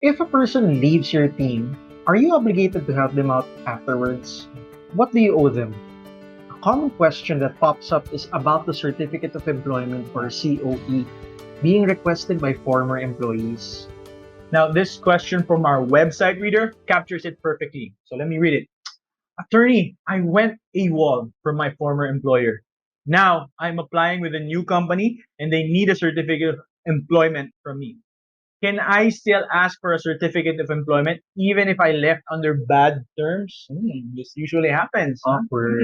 If a person leaves your team, are you obligated to help them out afterwards? What do you owe them? A common question that pops up is about the Certificate of Employment or COE being requested by former employees. Now, this question from our website reader captures it perfectly. So let me read it. Attorney, I went AWOL from my former employer. Now I'm applying with a new company and they need a certificate of employment from me. Can I still ask for a certificate of employment even if I left under bad terms? This usually happens. Awkward.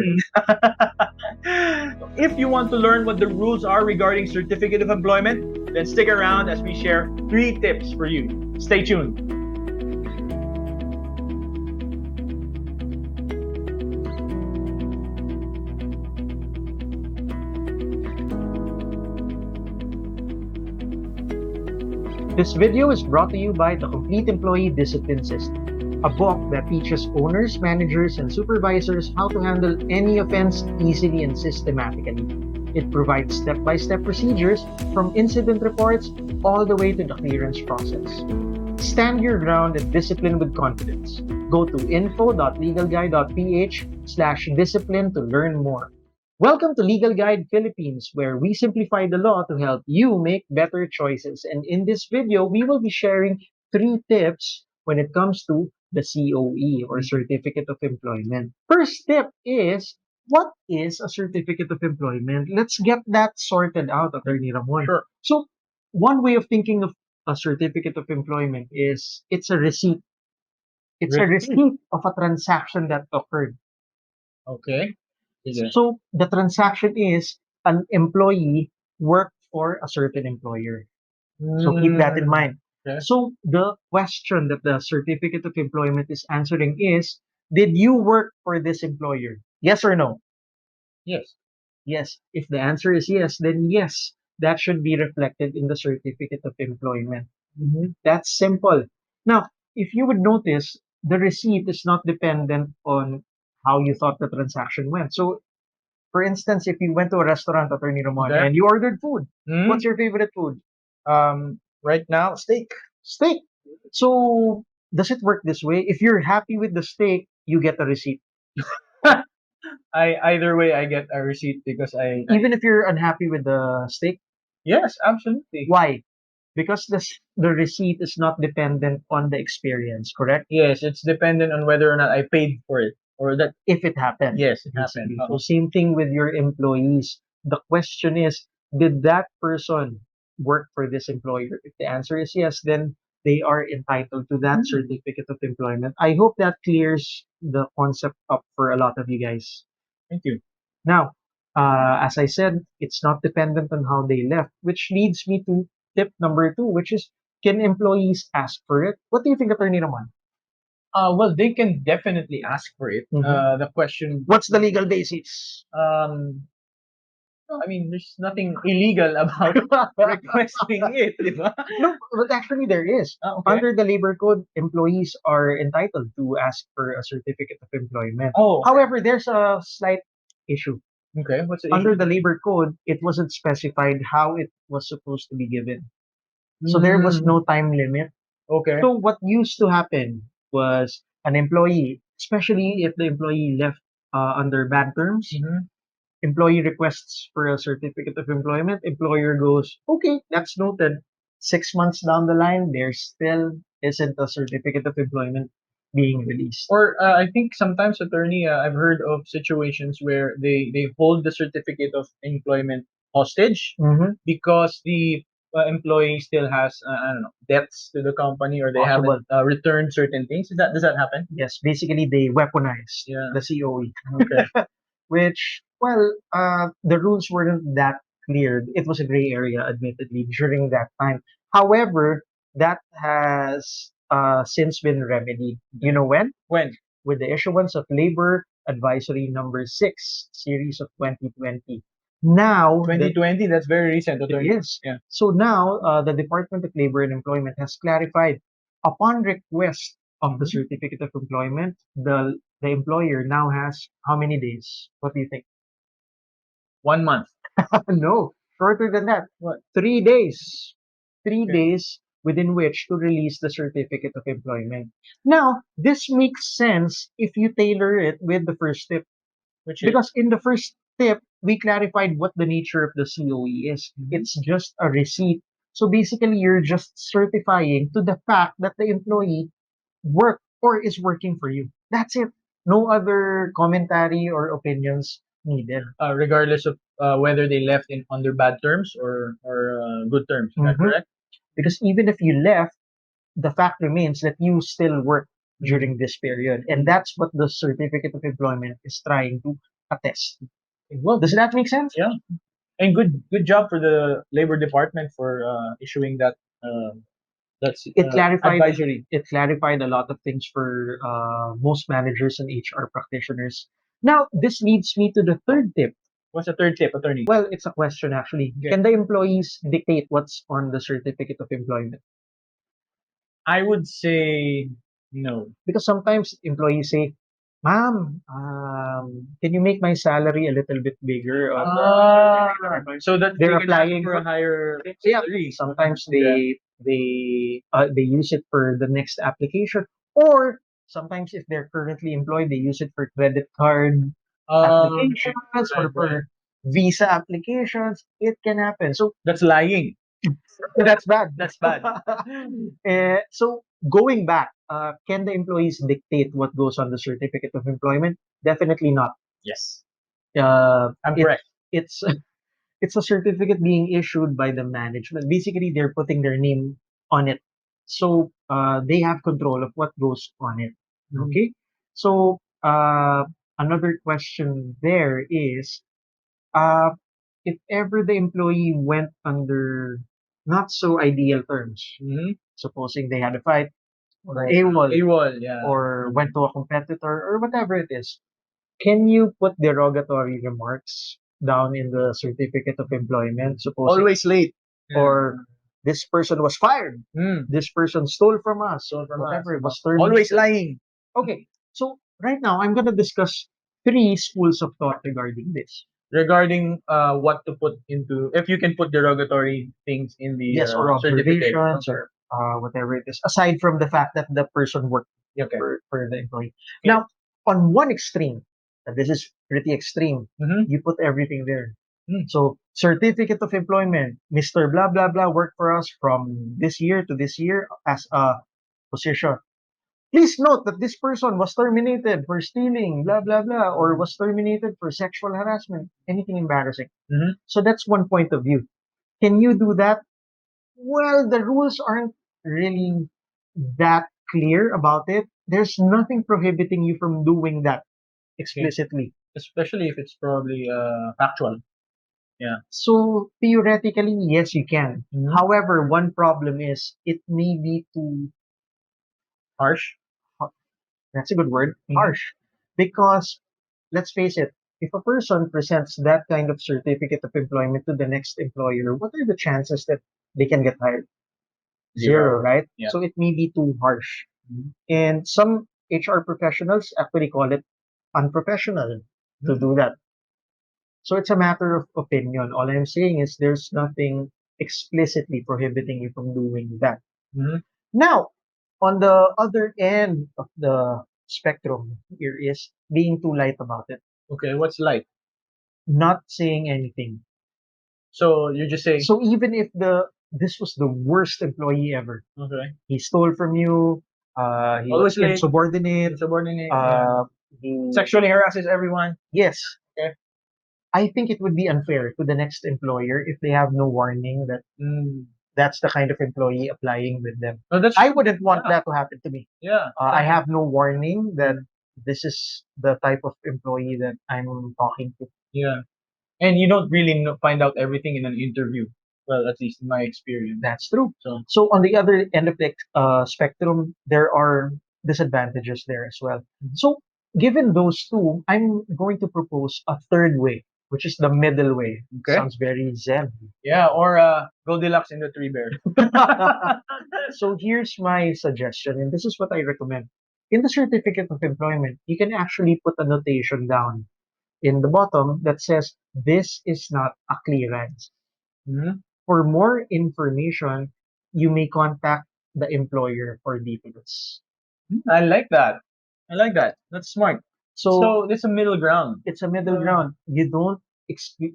If you want to learn what the rules are regarding certificate of employment, then stick around as we share 3 tips for you. Stay tuned. This video is brought to you by the Complete Employee Discipline System, a book that teaches owners, managers, and supervisors how to handle any offense easily and systematically. It provides step-by-step procedures from incident reports all the way to the clearance process. Stand your ground and discipline with confidence. Go to info.legalguide.ph/discipline to learn more. Welcome to Legal Guide Philippines, where we simplify the law to help you make better choices. And in this video, we will be sharing 3 tips when it comes to the COE or Certificate of Employment. First tip is, what is a Certificate of Employment? Let's get that sorted out, Attorney Ramon. Sure. So, one way of thinking of a Certificate of Employment is it's a receipt. It's a receipt of a transaction that occurred. Okay. Sige. So the transaction is an employee worked for a certain employer. So keep that in mind. Okay. So the question that the certificate of employment is answering is, did you work for this employer? Yes or no? Yes. Yes. If the answer is yes, then yes, that should be reflected in the certificate of employment. That's simple. Now, if you would notice, the receipt is not dependent on how you thought the transaction went. So for instance, if you went to a restaurant, Attorney Ramon, Okay. and you ordered food, Hmm? what's your favorite food? Right now, steak. Steak. So, does it work this way? If you're happy with the steak, you get a receipt. Either way I get a receipt because Even if you're unhappy with the steak, yes, absolutely. why? Because the receipt is not dependent on the experience, correct? Yes, it's dependent on whether or not I paid for it or that. If it happened. Yes, it happened. Basically. So same thing with your employees. The question is, did that person work for this employer? If the answer is yes, then they are entitled to that certificate of employment. I hope that clears the concept up for a lot of you guys. Thank you. Now, as I said, it's not dependent on how they left, which leads me to tip number 2, which is, can employees ask for it? What do you think, Attorney Naman? Well, they can definitely ask for it. Mhm. The question, What's the legal basis? I mean, there's nothing illegal about requesting it, di ba? No, but actually there is. Okay. Under the labor code, employees are entitled to ask for a certificate of employment. Oh, However, there's a slight issue. okay. What's the Under issue? the labor code, it wasn't specified how it was supposed to be given. So there was no time limit. Okay. So what used to happen was an employee, especially if the employee left under bad terms, Mhm. employee requests for a certificate of employment, employer goes, okay, that's noted. 6 months down the line, there still isn't a certificate of employment being released. Or I think sometimes, attorney, I've heard of situations where they hold the certificate of employment hostage Mhm. because the employee still has I don't know, debts to the company, or they Possible. haven't returned certain things. Does that happen? Yes, basically they weaponized Yeah. the COE, Okay. which, well, the rules weren't that clear. It was a gray area, admittedly, during that time. However, that has since been remedied. You know when? When? With the issuance of Labor Advisory Number 6, Series of 2020. Now, 2020. That's very recent, it attorney. is. Yeah. So now, the Department of Labor and Employment has clarified, upon request of the Certificate of Employment, the employer now has how many days? What do you think? 1 month. No, shorter than that. What? 3 days. 3 Okay. days within which to release the certificate of employment. Now, this makes sense if you tailor it with the first tip. Which is Because in the first tip, we clarified what the nature of the COE is. It's just a receipt. So basically, you're just certifying to the fact that the employee worked or is working for you. That's it. No other commentary or opinions needed. regardless of whether they left in under bad terms or good terms. Is that Mhm. correct? Because even if you left, the fact remains that you still work during this period. And that's what the certificate of employment is trying to attest. Well, Does that make sense? yeah, and good job for the labor department for issuing that that's It clarified advisory. it clarified a lot of things for most managers and HR practitioners. Now, this leads me to the third tip. What's the third tip, attorney? Well, it's a question actually. Okay. Can the employees dictate what's on the certificate of employment? I would say no. Because sometimes employees say, "Ma'am, can you make my salary a little bit bigger?" Ah, so that They're they can ask applying for a higher yeah, salary. sometimes Okay. they use it for the next application, or sometimes if they're currently employed, they use it for credit card applications or Right, right. for visa applications. It can happen. So That's lying. that's bad. That's bad. So going back, can the employees dictate what goes on the certificate of employment? Definitely not. Yes, I'm It, correct. it's it's a certificate being issued by the management. Basically, they're putting their name on it, so they have control of what goes on it. Okay. So another question there is, uh, if ever the employee went under not so ideal terms, supposing they had a fight or AWOL AWOL, yeah. or went to a competitor or whatever it is, can you put derogatory remarks down in the certificate of employment? Supposing Always late. or this person was fired, Mm. this person stole from us, So from whatever, us. was Always terminated. lying. Okay, so right now I'm going to discuss three schools of thought regarding this. Regarding what to put into, if you can put derogatory things in the Yes, or certificate. observations or whatever it is, aside from the fact that the person worked Okay. for the employee. Now, on one extreme, and this is pretty extreme, Mhm. you put everything there. Mm. So, certificate of employment, Mr. Blah blah blah worked for us from this year to this year as a position. Please note that this person was terminated for stealing, blah blah blah, or was terminated for sexual harassment, anything embarrassing. Mhm. So that's one point of view. Can you do that? Well, the rules aren't really that clear about it. There's nothing prohibiting you from doing that explicitly. Especially if it's probably factual. Yeah. So theoretically, yes, you can. Mhm. However, one problem is it may be too, Harsh. that's a good word, Mhm. harsh. Because let's face it, if a person presents that kind of certificate of employment to the next employer, what are the chances that they can get hired? Zero, right? Yeah. So it may be too harsh. Mhm. And some HR professionals actually call it unprofessional to Mhm. do that. So it's a matter of opinion. All I'm saying is there's nothing explicitly prohibiting you from doing that. Mhm. Now, on the other end of the spectrum here is being too light about it, Okay, what's light? not saying anything. So you're just saying, So even if this was the worst employee ever, okay, he stole from you, he always was late, insubordinate, subordinate, uh, he, sexually harasses everyone. yes, Okay. I think it would be unfair to the next employer if they have no warning that Mm. that's the kind of employee applying with them. No, that's I true. wouldn't want Yeah. that to happen to me. Yeah. I have no warning that this is the type of employee that I'm talking to. Yeah. And you don't really find out everything in an interview. Well, at least in my experience. That's true. So, So on the other end of the spectrum, there are disadvantages there as well. So given those two, I'm going to propose a third way, which is the middle way. okay. Sounds very zen. Yeah, or Goldilocks and the Three Bears. So here's my suggestion, and this is what I recommend. In the certificate of employment, you can actually put a notation down in the bottom that says this is not a clearance. Mhm. For more information, you may contact the employer for details. I like that. I like that. That's smart. So So it's a middle ground. it's a middle ground. You don't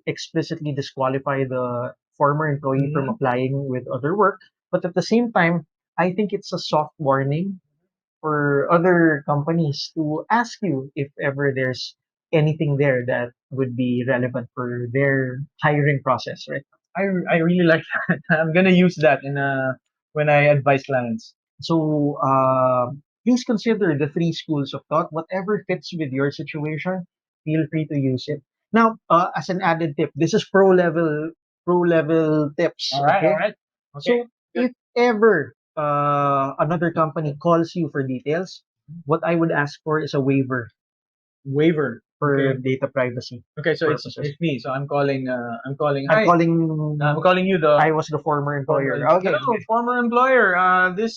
explicitly disqualify the former employee from Mhm. applying with other work, but at the same time, I think it's a soft warning for other companies to ask you if ever there's anything there that would be relevant for their hiring process, right? I really like that. I'm gonna use that in when I advise clients. So please consider the three schools of thought. Whatever fits with your situation, feel free to use it. Now, as an added tip, this is pro level tips. All right, Okay. all right. So Okay. Good. if ever another company calls you for details, what I would ask for is a waiver Waiver. for Okay. data privacy Okay. So it's purposes. it's me. So I'm calling. I'm calling. I'm Hi. calling. I'm calling you the I was the former employer. Okay. Hello, Okay. former employer. This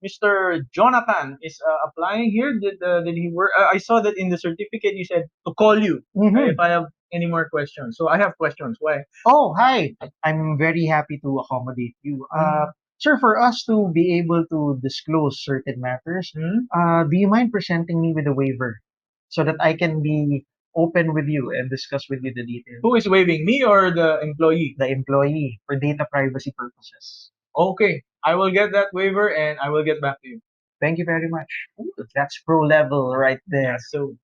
Mr. Jonathan is applying here. Did he work? I saw that in the certificate you said to call you if Mhm. I have any more questions. So I have questions. Why? Oh, hi. I'm very happy to accommodate you. Sir, for us to be able to disclose certain matters, Hmm? do you mind presenting me with a waiver so that I can be open with you and discuss with you the details? Who is waiving, me or the employee? The employee for data privacy purposes. Okay, I will get that waiver and I will get back to you. Thank you very much. Ooh, that's pro level right there. So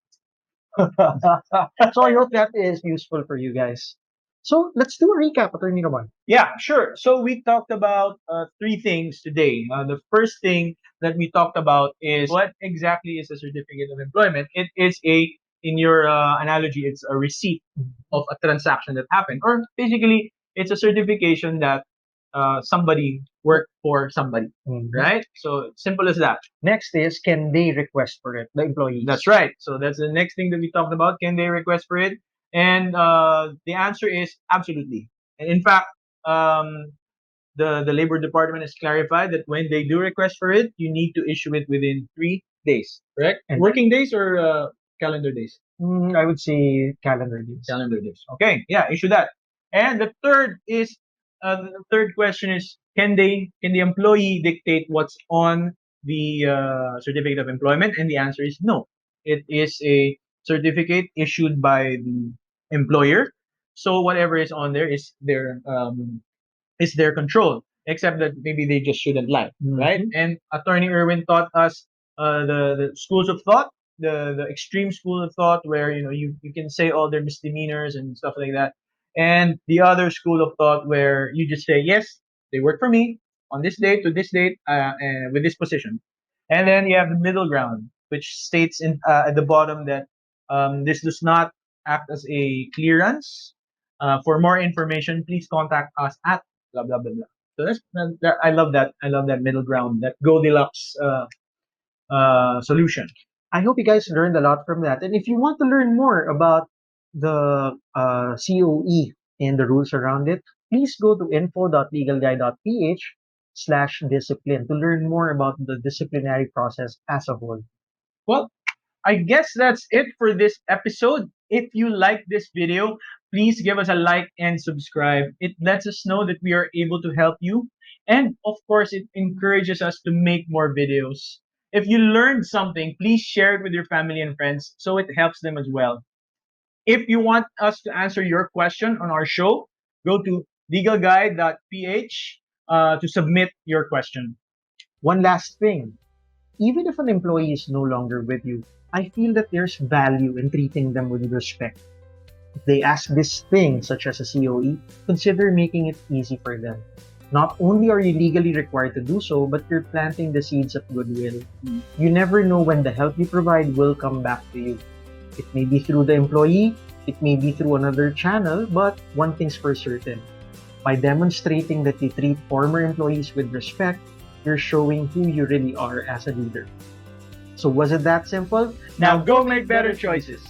So I hope that is useful for you guys. So let's do a recap, Attorney Roman. yeah, sure. So we talked about three things today. The first thing that we talked about is what exactly is a certificate of employment. It is in your analogy, it's a receipt of a transaction that happened, or basically, it's a certification that somebody worked for somebody, Mhm. right? So simple as that. Next is, can they request for it, the employees? That's right. So that's the next thing that we talked about. Can they request for it? And the answer is absolutely. And in fact, um, the labor department has clarified that when they do request for it, you need to issue it within 3 days. Correct? And Working days or calendar days? I would say calendar days. Calendar days. Okay, yeah, issue that. And the third question is, can the employee dictate what's on the certificate of employment? And the answer is no. It is a certificate issued by the employer. So whatever is on there is their control, except that maybe they just shouldn't lie, right? Mhm. And Attorney Irwin taught us the schools of thought, the extreme school of thought, where you can say all their misdemeanors and stuff like that, and the other school of thought where you just say yes, they work for me on this date to this date and with this position, and then you have the middle ground, which states at the bottom that this does not act as a clearance. For more information, please contact us at blah blah blah blah. So I love that. I love that middle ground, that Goldilocks solution. I hope you guys learned a lot from that. And if you want to learn more about the COE and the rules around it, please go to info.legalguy.ph/discipline to learn more about the disciplinary process as a whole. Well, I guess that's it for this episode. If you like this video, please give us a like and subscribe. It lets us know that we are able to help you. And of course, it encourages us to make more videos. If you learned something, please share it with your family and friends so it helps them as well. If you want us to answer your question on our show, go to legalguide.ph to submit your question. One last thing, even if an employee is no longer with you, I feel that there's value in treating them with respect. If they ask this thing, such as a COE, consider making it easy for them. Not only are you legally required to do so, but you're planting the seeds of goodwill. You never know when the help you provide will come back to you. It may be through the employee, it may be through another channel, but one thing's for certain. By demonstrating that you treat former employees with respect, you're showing who you really are as a leader. So was it that simple? Now go make better choices.